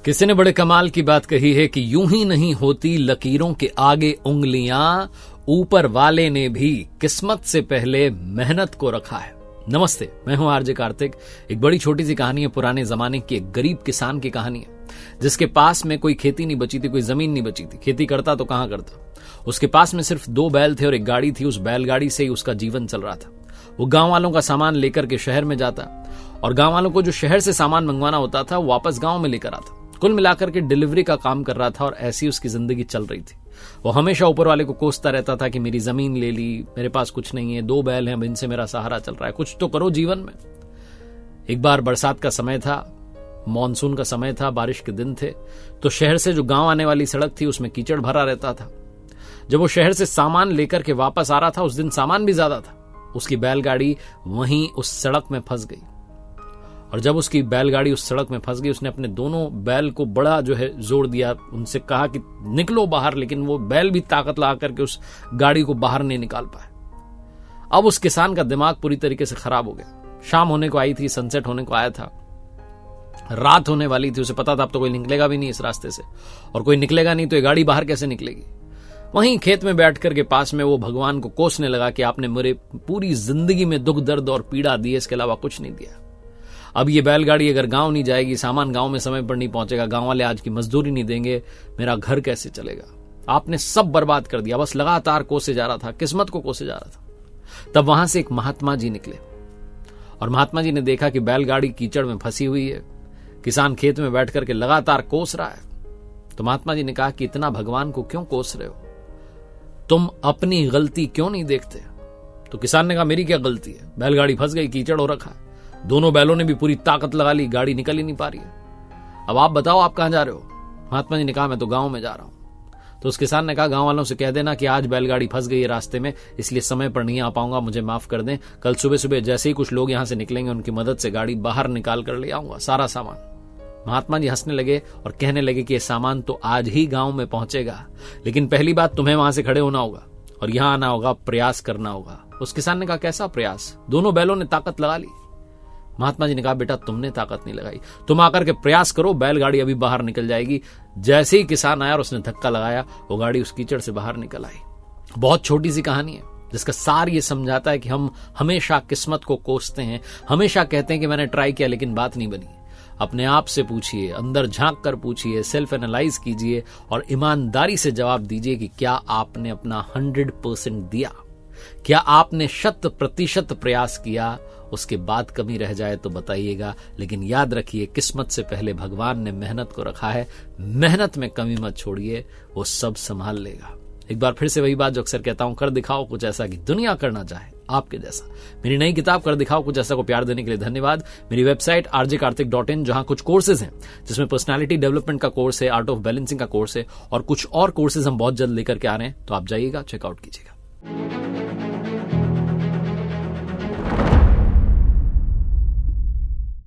किसी ने बड़े कमाल की बात कही है कि यूं ही नहीं होती लकीरों के आगे उंगलियां, ऊपर वाले ने भी किस्मत से पहले मेहनत को रखा है। नमस्ते, मैं हूं आरजे कार्तिक। एक बड़ी छोटी सी कहानी है, पुराने जमाने की एक गरीब किसान की कहानी है जिसके पास में कोई खेती नहीं बची थी, कोई जमीन नहीं बची थी। खेती करता तो कहां करता। उसके पास में सिर्फ 2 बैल थे और एक गाड़ी थी। उस बैलगाड़ी से ही उसका जीवन चल रहा था। वो गांव वालों का सामान लेकर के शहर में जाता और गांव वालों को जो शहर से सामान मंगवाना होता था वो वापस गांव में लेकर आता। कुल मिलाकर के डिलीवरी का काम कर रहा था और ऐसी उसकी जिंदगी चल रही थी। वो हमेशा ऊपर वाले को कोसता रहता था कि मेरी जमीन ले ली, मेरे पास कुछ नहीं है, 2 बैल हैं, अब इनसे मेरा सहारा चल रहा है, कुछ तो करो जीवन में। एक बार बरसात का समय था, मॉनसून का समय था, बारिश के दिन थे, तो शहर से जो गांव आने वाली सड़क थी उसमें कीचड़ भरा रहता था। जब वो शहर से सामान लेकर के वापस आ रहा था, उस दिन सामान भी ज्यादा था, उसकी बैलगाड़ी वहीं उस सड़क में फंस गई। और जब उसकी बैलगाड़ी उस सड़क में फंस गई, उसने अपने दोनों बैल को बड़ा जोर दिया, उनसे कहा कि निकलो बाहर, लेकिन वो बैल भी ताकत लगा करके उस गाड़ी को बाहर नहीं निकाल पाए। अब उस किसान का दिमाग पूरी तरीके से खराब हो गया। शाम होने को आई थी, सनसेट होने को आया था, रात होने वाली थी। उसे पता था अब तो कोई निकलेगा भी नहीं इस रास्ते से, और कोई निकलेगा नहीं तो ये गाड़ी बाहर कैसे निकलेगी। वहीं खेत में बैठ कर के पास में वो भगवान को कोसने लगा कि आपने मेरे पूरी जिंदगी में दुख दर्द और पीड़ा दी है, इसके अलावा कुछ नहीं दिया। अब ये बैलगाड़ी अगर गांव नहीं जाएगी, सामान गांव में समय पर नहीं पहुंचेगा, गांव वाले आज की मजदूरी नहीं देंगे, मेरा घर कैसे चलेगा। आपने सब बर्बाद कर दिया। बस लगातार कोसे जा रहा था, किस्मत को कोसे जा रहा था। तब वहां से एक महात्मा जी निकले और महात्मा जी ने देखा कि बैलगाड़ी कीचड़ में फंसी हुई है, किसान खेत में बैठ करके लगातार कोस रहा है। तो महात्मा जी ने कहा कि इतना भगवान को क्यों कोस रहे हो, तुम अपनी गलती क्यों नहीं देखते। तो किसान ने कहा मेरी क्या गलती है, बैलगाड़ी फंस गई, कीचड़ हो रखा है, दोनों बैलों ने भी पूरी ताकत लगा ली, गाड़ी निकल ही नहीं पा रही है, अब आप बताओ आप कहां जा रहे हो। महात्मा जी ने कहा मैं तो गांव में जा रहा हूं। तो उस किसान ने कहा गांव वालों से कह देना कि आज बैलगाड़ी फंस गई है रास्ते में, इसलिए समय पर नहीं आ पाऊंगा, मुझे माफ कर दें। कल सुबह सुबह जैसे ही कुछ लोग यहां से निकलेंगे, उनकी मदद से गाड़ी बाहर निकाल कर ले आऊंगा, सारा सामान। महात्मा जी हंसने लगे और कहने लगे कि यह सामान तो आज ही गांव में पहुंचेगा, लेकिन पहली बात तुम्हें वहां से खड़े होना होगा और यहां आना होगा, प्रयास करना होगा। उस किसान ने कहा कैसा प्रयास, दोनों बैलों ने ताकत लगा ली। महात्मा जी ने कहा बेटा तुमने ताकत नहीं लगाई, तुम आकर के प्रयास करो, बैलगाड़ी अभी बाहर निकल जाएगी। जैसे ही किसान आया और उसने धक्का लगाया, वो गाड़ी उस कीचड़ से बाहर निकल आई। बहुत छोटी सी कहानी है जिसका सार ये समझाता है कि हम हमेशा किस्मत को कोसते हैं, हमेशा कहते हैं कि मैंने ट्राई किया लेकिन बात नहीं बनी। अपने आप से पूछिए, अंदर झांक कर पूछिए, सेल्फ एनालाइज कीजिए और ईमानदारी से जवाब दीजिए कि क्या आपने अपना 100% दिया, क्या आपने 100% प्रयास किया। उसके बाद कमी रह जाए तो बताइएगा, लेकिन याद रखिए किस्मत से पहले भगवान ने मेहनत को रखा है। मेहनत में कमी मत छोड़िए, वो सब संभाल लेगा। एक बार फिर से वही बात जो अक्सर कहता हूं, कर दिखाओ कुछ ऐसा कि दुनिया करना चाहे आपके जैसा। मेरी नई किताब कर दिखाओ कुछ ऐसा को प्यार देने के लिए धन्यवाद। मेरी वेबसाइट rjkartik.in, जहां कुछ कोर्सेज हैं जिसमें पर्सनालिटी डेवलपमेंट का कोर्स है, आर्ट ऑफ बैलेंसिंग का कोर्स है और कुछ और कोर्सेज हम बहुत जल्द लेकर के आ रहे हैं, तो आप जाइएगा, चेकआउट कीजिएगा।